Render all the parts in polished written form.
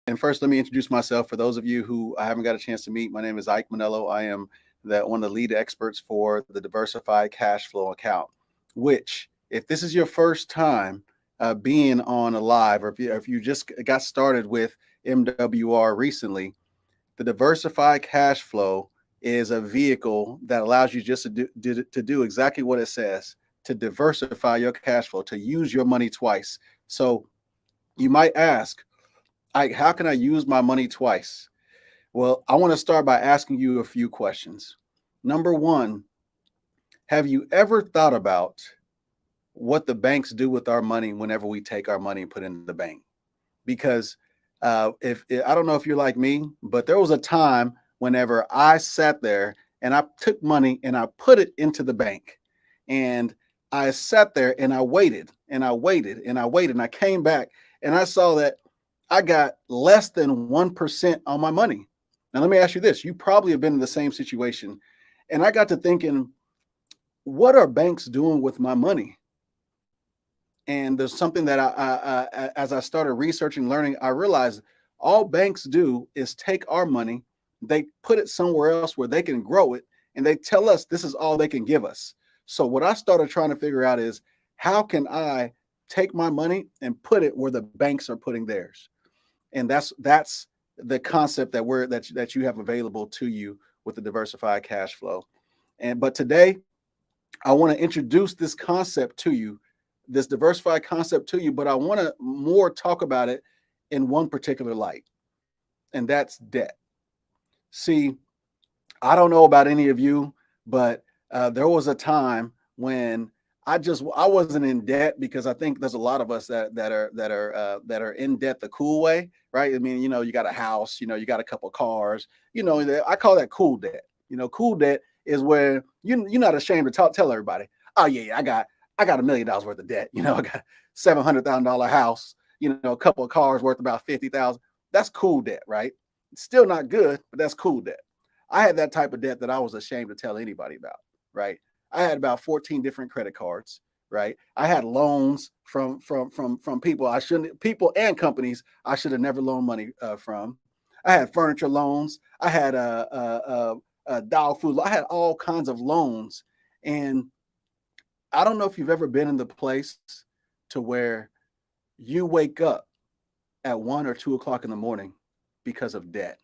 And first, let me introduce myself. For those of you who I haven't got a chance to meet, my name is Ike Manello. I am one of the lead experts for the Diversified Cashflow account, which, if this is your first time being on a live, or if you just got started with MWR recently, the Diversified Cashflow is a vehicle that allows you just to do exactly what it says, to diversify your cash flow, to use your money twice. So you might ask, how can I use my money twice? Well, I want to start by asking you a few questions. Number one, have you ever thought about what the banks do with our money whenever we take our money and put it in the bank? Because if I don't know if you're like me, but there was a time whenever I sat there and I took money and I put it into the bank, and I sat there and I waited and I waited and I waited, and I came back and I saw that I got less than 1% on my money. Now, let me ask you this. You probably have been in the same situation. And I got to thinking, what are banks doing with my money? And there's something that as I started researching, learning, I realized all banks do is take our money, they put it somewhere else where they can grow it, and they tell us this is all they can give us. So what I started trying to figure out is, how can I take my money and put it where the banks are putting theirs? And that's the concept that you have available to you with the diversified cash flow. But today I want to introduce this concept to you, this diversified concept to you, but I want to more talk about it in one particular light, and that's debt. See, I don't know about any of you, but there was a time when I wasn't in debt, because I think there's a lot of us that are in debt the cool way, right? I mean, you got a house, you got a couple of cars, I call that cool debt. Cool debt is where you're not ashamed to tell everybody, oh yeah, I got $1 million worth of debt. I got $700,000 house, a couple of cars worth about 50,000. That's cool debt, right? It's still not good, but that's cool debt. I had that type of debt that I was ashamed to tell anybody about, right? I had about 14 different credit cards, right? I had loans from people and companies I should have never loaned money from. I had furniture loans. I had dog food. I had all kinds of loans, and I don't know if you've ever been in the place to where you wake up at 1 or 2 o'clock in the morning because of debt.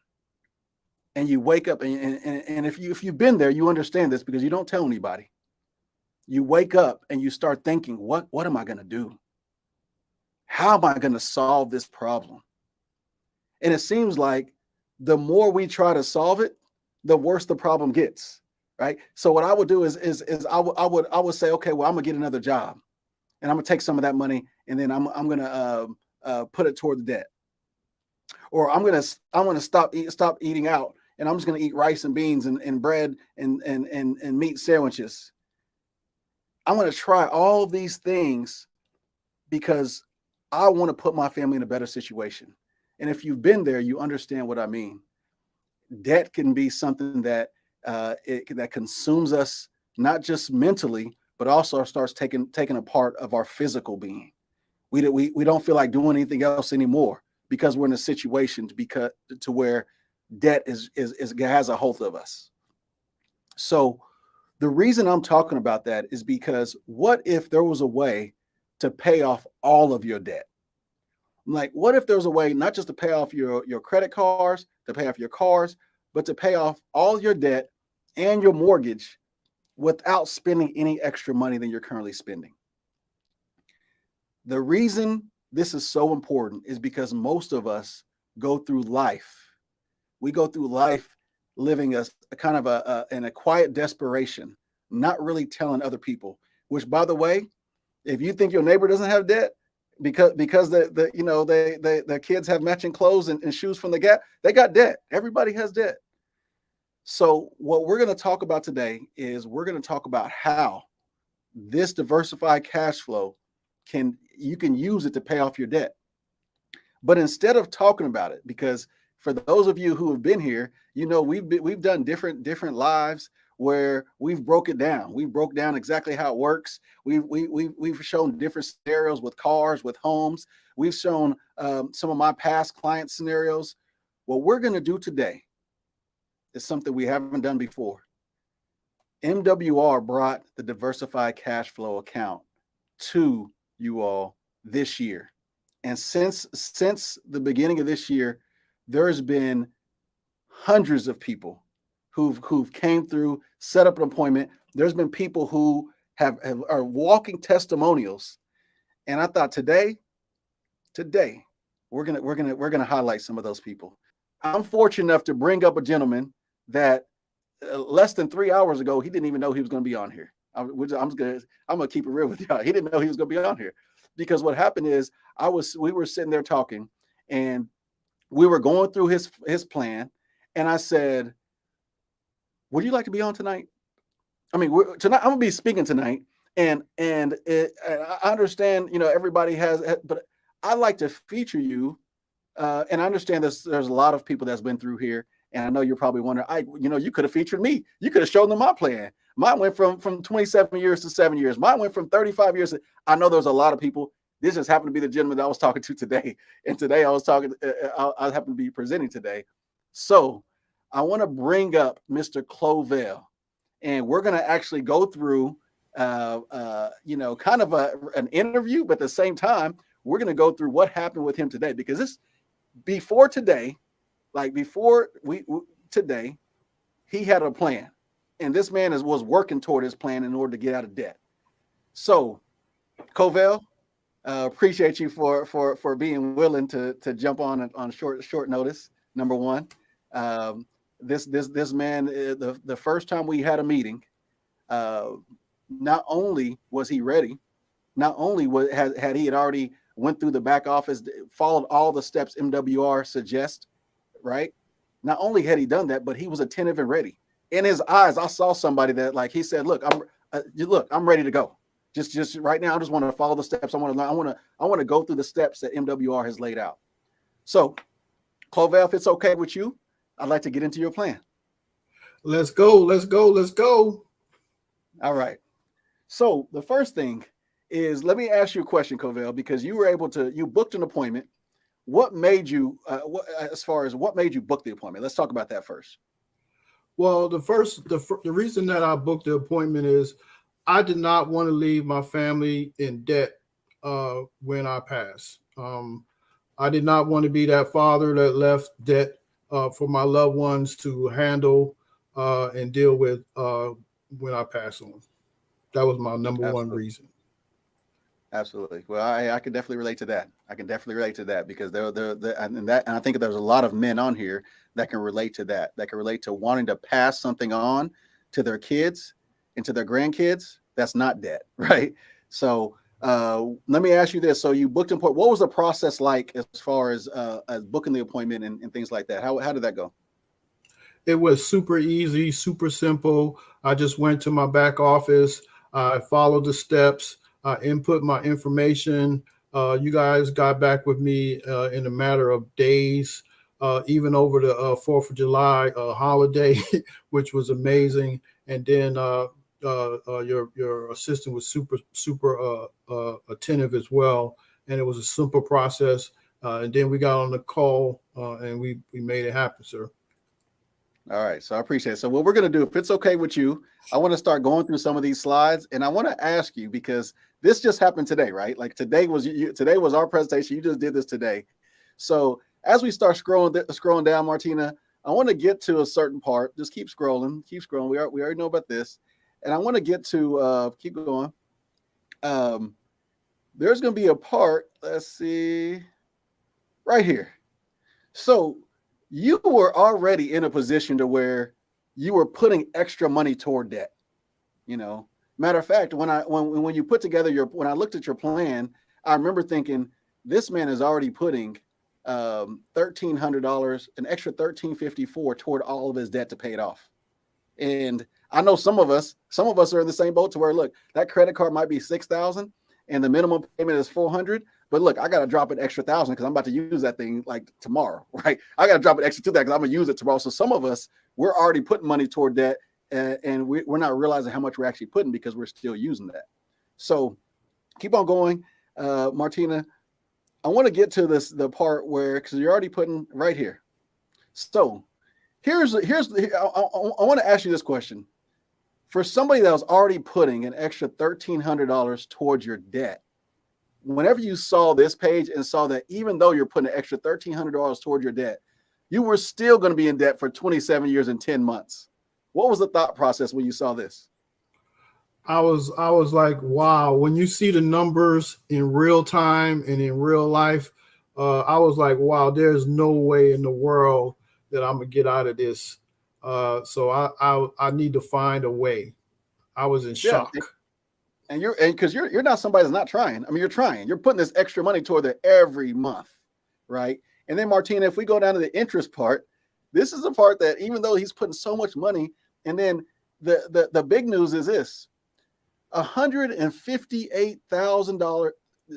And you wake up, and if you've been there, you understand this, because you don't tell anybody. You wake up and you start thinking, what am I going to do? How am I going to solve this problem? And it seems like the more we try to solve it, the worse the problem gets, right? So what I would do is I would say, okay, well, I'm gonna get another job, and I'm gonna take some of that money, and then I'm gonna put it toward the debt, or I'm gonna stop eating out, and I'm just gonna eat rice and beans and bread and meat sandwiches. I'm gonna try all these things because I want to put my family in a better situation. And if you've been there, you understand what I mean. Debt can be something that that consumes us, not just mentally, but also starts taking a part of our physical being. We don't feel like doing anything else anymore, because we're in a situation to where debt has a hold of us. So the reason I'm talking about that is because, what if there was a way to pay off all of your debt? Like, what if there was a way not just to pay off your credit cards, to pay off your cars, but to pay off all your debt and your mortgage without spending any extra money than you're currently spending? The reason this is so important is because most of us go through life. We go through life living a kind of in a quiet desperation, not really telling other people. Which, by the way, if you think your neighbor doesn't have debt because the kids have matching clothes and shoes from the Gap, they got debt. Everybody has debt. So what we're going to talk about today is, we're going to talk about how this diversified cash flow you can use it to pay off your debt. But instead of talking about it, because for those of you who have been here, we've done different lives where we've broke it down. We broke down exactly how it works. We've shown different scenarios with cars, with homes. We've shown some of my past client scenarios. What we're going to do today is something we haven't done before. MWR brought the diversified cash flow account to you all this year. And since the beginning of this year, there's been hundreds of people who've came through, set up an appointment. There's been people who are walking testimonials. And I thought today we're gonna highlight some of those people. I'm fortunate enough to bring up a gentleman that less than 3 hours ago, he didn't even know he was going to be on here. I'm gonna keep it real with y'all. He didn't know he was going to be on here, because what happened is we were sitting there talking, and we were going through his plan, and I said, "Would you like to be on tonight?" I mean, tonight I'm gonna be speaking tonight, and I understand, everybody has, but I like to feature you, and I understand there's a lot of people that's been through here. And I know you're probably wondering, you could have featured me. You could have shown them my plan. Mine went from 27 years to 7 years. Mine went from 35 years. I know there's a lot of people. This just happened to be the gentleman that I was talking to today. And today I happen to be presenting today. So I want to bring up Mr. Clovell, and we're going to actually go through, kind of an interview, but at the same time, we're going to go through what happened with him today, because before today, today, he had a plan, and this man was working toward his plan in order to get out of debt. So, Covell, appreciate you for being willing to jump on short notice. Number one, this man, the first time we had a meeting, not only was he ready, not only had he already went through the back office, followed all the steps MWR suggests. Right? Not only had he done that, but he was attentive and ready. In his eyes, I saw somebody that, he said, "Look, I'm ready to go. Just right now, I just want to follow the steps. I want to learn. I want to go through the steps that MWR has laid out." So, Clovell, if it's okay with you, I'd like to get into your plan. Let's go. All right. So the first thing is, let me ask you a question, Covell, because you booked an appointment. What made you, what made you book the appointment? Let's talk about that first. Well, the reason that I booked the appointment is I did not want to leave my family in debt when I pass. I did not want to be that father that left debt for my loved ones to handle and deal with when I pass on. That was my number one reason. Absolutely. Well, I can definitely relate to that. Because and I think there's a lot of men on here that can relate to that. That can relate to wanting to pass something on to their kids and to their grandkids. That's not debt, right? So let me ask you this: so you booked an appointment. What was the process like as far as booking the appointment and things like that? How did that go? It was super easy, super simple. I just went to my back office. I followed the steps. I input my information. You guys got back with me in a matter of days, even over the 4th of July holiday, which was amazing. And then your assistant was super attentive as well. And it was a simple process. And then we got on the call and we made it happen, sir. All right. So I appreciate it. So what we're going to do, if it's okay with you, I want to start going through some of these slides, and I want to ask you, because this just happened today, right? Like today was our presentation. You just did this today. So as we start scrolling down, Martina, I want to get to a certain part. Just keep scrolling. We already know about this. And I want to get to, keep going. There's going to be a part, let's see, right here. So you were already in a position to where you were putting extra money toward debt. Matter of fact, when you put together when I looked at your plan, I remember thinking, this man is already putting $1,300, an extra $1,354 toward all of his debt to pay it off. And I know some of us are in the same boat to where, look, that credit card might be $6,000 and the minimum payment is $400. But look, I got to drop an extra $1,000 because I'm about to use that thing like tomorrow, right? I got to drop an extra $2,000 because I'm going to use it tomorrow. So some of us, we're already putting money toward debt. and we're not realizing how much we're actually putting because we're still using that. So keep on going, Martina. I want to get to the part where, because you're already putting right here. So I want to ask you this question. For somebody that was already putting an extra $1,300 towards your debt, whenever you saw this page and saw that even though you're putting an extra $1,300 towards your debt, you were still going to be in debt for 27 years and 10 months. What was the thought process when you saw this? I was like, wow. When you see the numbers in real time and in real life, I was like, wow, there's no way in the world that I'm gonna get out of this. So I need to find a way. I was in shock. And because you're not somebody that's not trying. I mean, you're trying. You're putting this extra money toward it every month, right? And then Martina, if we go down to the interest part, this is the part that even though he's putting so much money, and then the big news is this: $158,000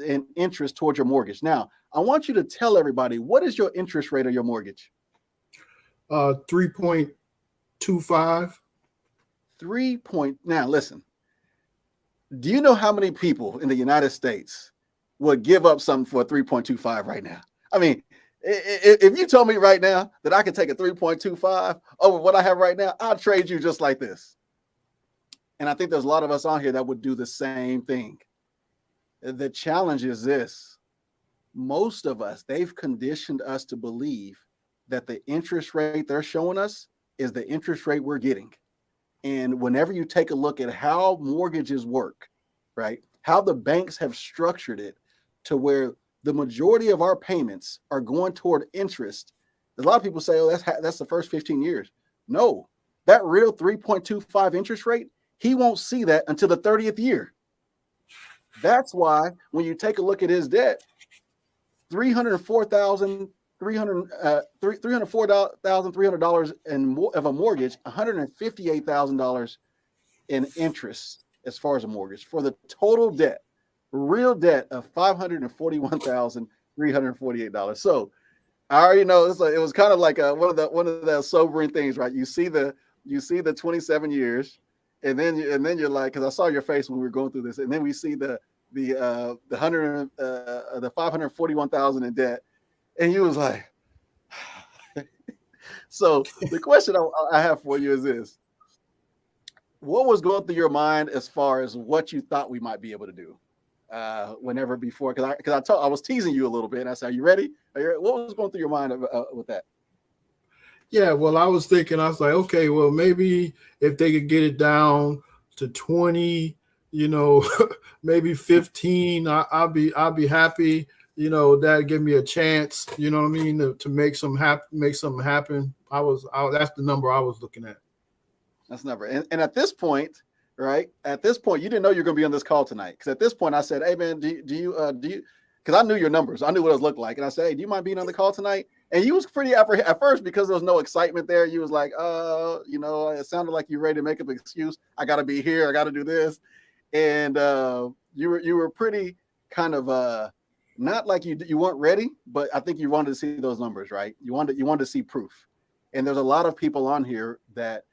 in interest towards your mortgage. Now, I want you to tell everybody, what is your interest rate on your mortgage? 3.25. Now, listen. Do you know how many people in the United States would give up something for a 3.25 right now? I mean, if you told me right now that I could take a 3.25 over what I have right now, I'll trade you just like this. And I think there's a lot of us on here that would do the same thing. The challenge is this: most of us, they've conditioned us to believe that the interest rate they're showing us is the interest rate we're getting. And whenever you take a look at how mortgages work, right, how the banks have structured it to where the majority of our payments are going toward interest, a lot of people say, oh, that's the first 15 years. No, that real 3.25 interest rate, he won't see that until the 30th year. That's why when you take a look at his debt, $304,300 of a mortgage, $158,000 in interest as far as a mortgage for the total debt, real debt of $541,348. So I already know it was kind of like one of the sobering things, right? You see the 27 years, and then you're like, because I saw your face when we were going through this, and then we see the 541,000 in debt, and you was like. So the question I have for you is this: what was going through your mind as far as what you thought we might be able to do whenever before? Because I was teasing you a little bit, and I said, "Are you ready? What was going through your mind with that?" Yeah, well, I was like, okay, well, maybe if they could get it down to 20, maybe 15, I'll be happy. That give me a chance, you know what I mean, to make something happen. That's the number I was looking at. That's the number. And at this point, right? At this point, you didn't know you were going to be on this call tonight. Because at this point, I said, hey, man, do you, because I knew your numbers. I knew what it looked like. And I said, hey, do you mind being on the call tonight? And you was pretty apprehensive at first because there was no excitement there. You was like, it sounded like you're ready to make up an excuse. I got to be here. I got to do this. And you were pretty kind of not like you weren't ready, but I think you wanted to see those numbers, right? You wanted to see proof. And there's a lot of people on here that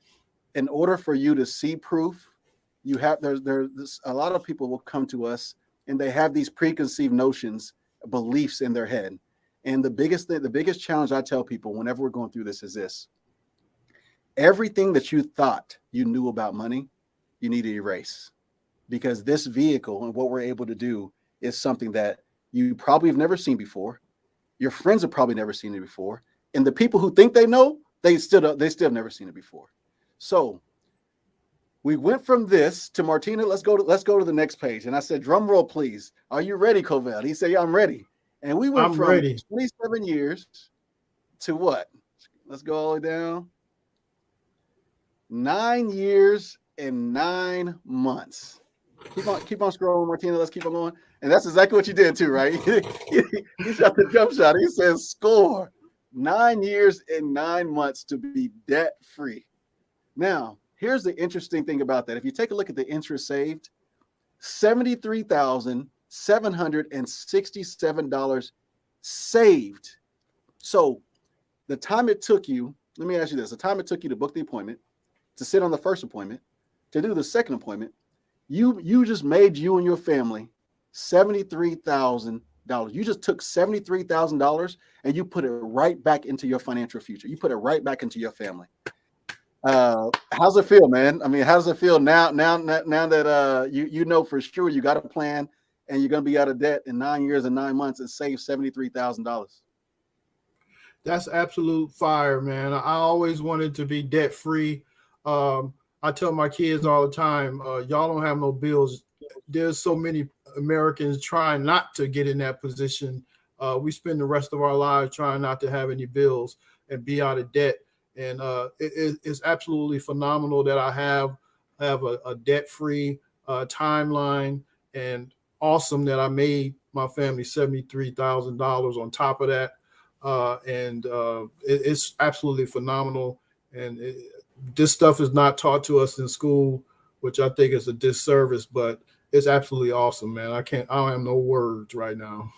in order for you to see proof, you have there's a lot of people will come to us and they have these preconceived notions, beliefs in their head. And the biggest challenge I tell people whenever we're going through this is this: everything that you thought you knew about money, you need to erase, because this vehicle and what we're able to do is something that you probably have never seen before. Your friends have probably never seen it before. And the people who think they know, they still have never seen it before. So we went from this to Martina. Let's go to the next page. And I said, drum roll, please. Are you ready, Covell? He said, yeah, I'm ready. And we went from ready. 27 years to what? Let's go all the way down. 9 years and 9 months. Keep on scrolling, Martina. Let's keep on going. And that's exactly what you did too, right? He shot the jump shot. He says, score. 9 years and 9 months to be debt free. Now, here's the interesting thing about that. If you take a look at the interest saved, $73,767 saved. So the time it took you, let me ask you this: the time it took you to book the appointment, to sit on the first appointment, to do the second appointment, you just made you and your family $73,000. You just took $73,000 and you put it right back into your financial future. You put it right back into your family. How's it feel, man? I mean, how does it feel now that you know for sure you got a plan and you're gonna be out of debt in 9 years and 9 months and save $73,000? That's absolute fire, man. I always wanted to be debt free. I tell my kids all the time, y'all don't have no bills. There's so many Americans trying not to get in that position. We spend the rest of our lives trying not to have any bills and be out of debt. And it's absolutely phenomenal that I have a debt-free timeline, and awesome that I made my family $73,000 on top of that. It's absolutely phenomenal. And this stuff is not taught to us in school, which I think is a disservice, but it's absolutely awesome, man. I don't have no words right now.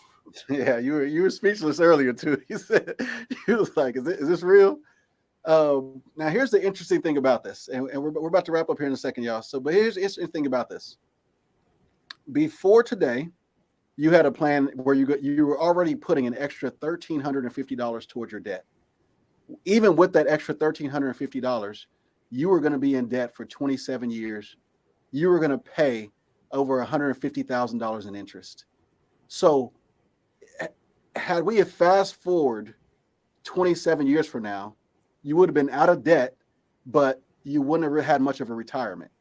Yeah, you were speechless earlier too. He said, he was like, is this real? Now here's the interesting thing about this, and we're about to wrap up here in a second, y'all. But here's the interesting thing about this. Before today, you had a plan where you were already putting an extra $1,350 towards your debt. Even with that extra $1,350, you were going to be in debt for 27 years. You were going to pay over $150,000 in interest. So had we fast forward 27 years from now, you would have been out of debt, but you wouldn't have had much of a retirement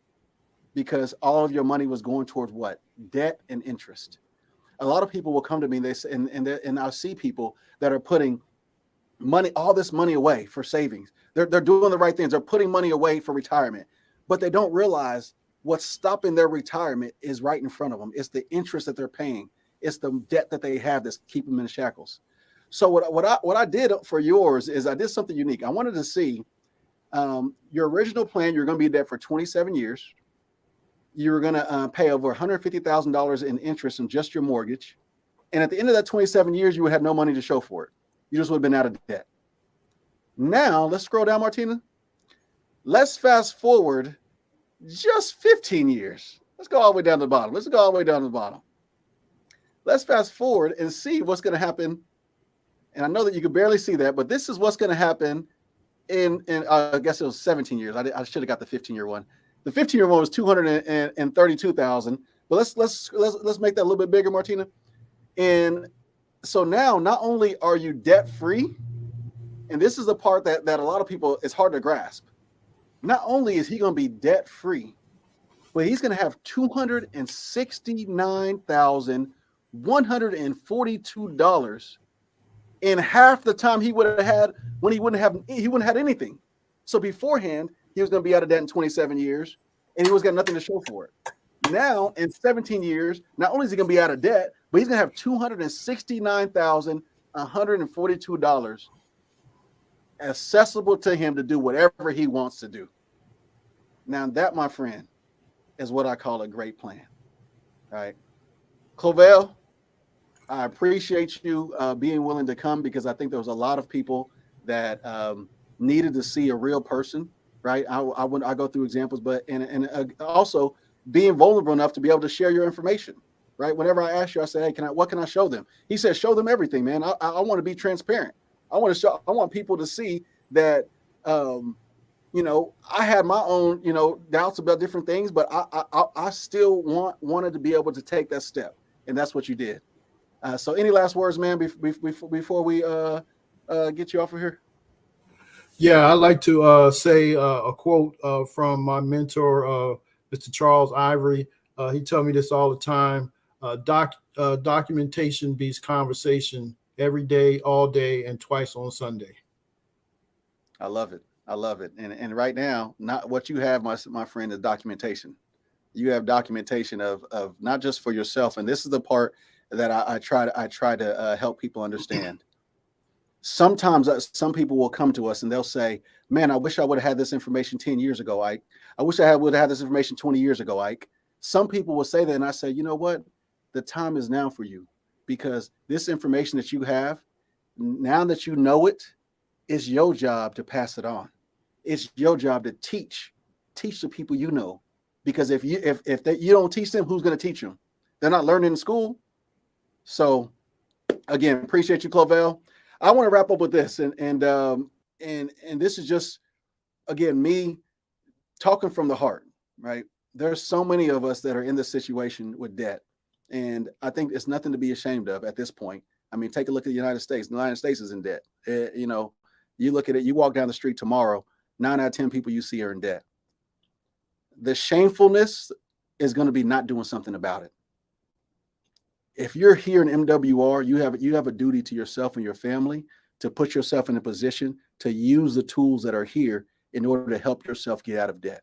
because all of your money was going towards what? Debt and interest. A lot of people will come to me and they say, and I'll see people that are putting all this money away for savings. They're doing the right things. They're putting money away for retirement, but they don't realize what's stopping their retirement is right in front of them. It's the interest that they're paying. It's the debt that they have that's keeping them in shackles. So what I did for yours is I did something unique. I wanted to see your original plan. You're going to be in debt for 27 years. You were going to pay over $150,000 in interest in just your mortgage. And at the end of that 27 years, you would have no money to show for it. You just would have been out of debt. Now, let's scroll down, Martina. Let's fast forward just 15 years. Let's go all the way down to the bottom. Let's fast forward and see what's going to happen. And I know that you can barely see that, but this is what's going to happen in I guess it was 17 years. I should have got the 15-year one. The 15-year one was $232,000. But let's make that a little bit bigger, Martina. And so now, not only are you debt free, and this is the part that a lot of people, it's hard to grasp. Not only is he going to be debt free, but he's going to have $269,142 in half the time he would have had when he wouldn't have had anything. So beforehand, he was going to be out of debt in 27 years, and he was got nothing to show for it. Now, in 17 years, not only is he going to be out of debt, but he's going to have $269,142 accessible to him to do whatever he wants to do. Now, that, my friend, is what I call a great plan. All right. Clovell, I appreciate you being willing to come, because I think there was a lot of people that needed to see a real person, right? I go through examples, but also being vulnerable enough to be able to share your information, right? Whenever I ask you, I say, hey, what can I show them? He said, show them everything, man. I want to be transparent. I want people to see that, I had my own, doubts about different things, but I still wanted to be able to take that step. And that's what you did. So any last words, man, before we get you off of here? Yeah, I'd like to say a quote from my mentor, Mr. Charles Ivory. He tells me this all the time. Documentation beats conversation every day, all day, and twice on Sunday. I love it. And right now, not what you have, my friend, is documentation. You have documentation of not just for yourself. And this is the part that I try to help people understand. Sometimes some people will come to us and they'll say, man, I wish I would have had this information 10 years ago, Ike. I wish I would have had this information 20 years ago, Ike. Some people will say that, and I say, you know what? The time is now for you, because this information that you have, now that you know it, it's your job to pass it on. It's your job to teach teach the people you know, because if you don't teach them, who's going to teach them? They're not learning in school. So again, appreciate you, Clovell. I want to wrap up with this, and this is just, again, me talking from the heart, right? There's so many of us that are in this situation with debt, and I think it's nothing to be ashamed of at this point. I mean, take a look at the United States. The United States is in debt. You look at it, you walk down the street tomorrow, 9 out of 10 people you see are in debt. The shamefulness is going to be not doing something about it. If you're here in MWR, you have a duty to yourself and your family to put yourself in a position to use the tools that are here in order to help yourself get out of debt.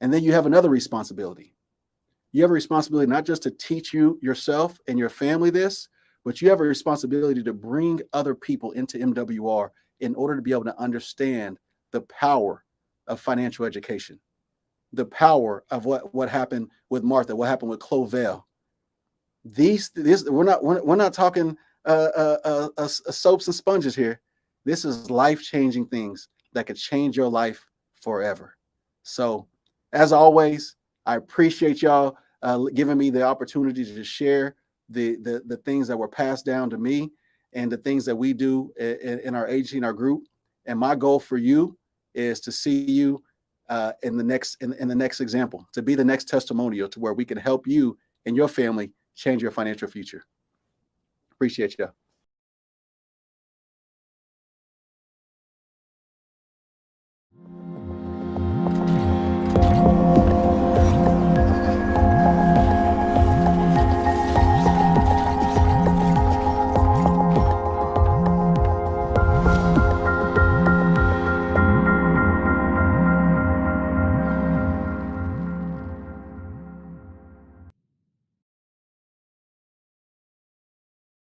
And then you have another responsibility. You have a responsibility not just to teach yourself and your family this, but you have a responsibility to bring other people into MWR in order to be able to understand the power of financial education, the power of what happened with Martha, what happened with Clovell. We're not talking soaps and sponges here. This is life-changing things that could change your life forever. So, as always, I appreciate y'all giving me the opportunity to share the things that were passed down to me and the things that we do in our agency, in our group. And my goal for you is to see you in the next example, to be the next testimonial to where we can help you and your family change your financial future. Appreciate you.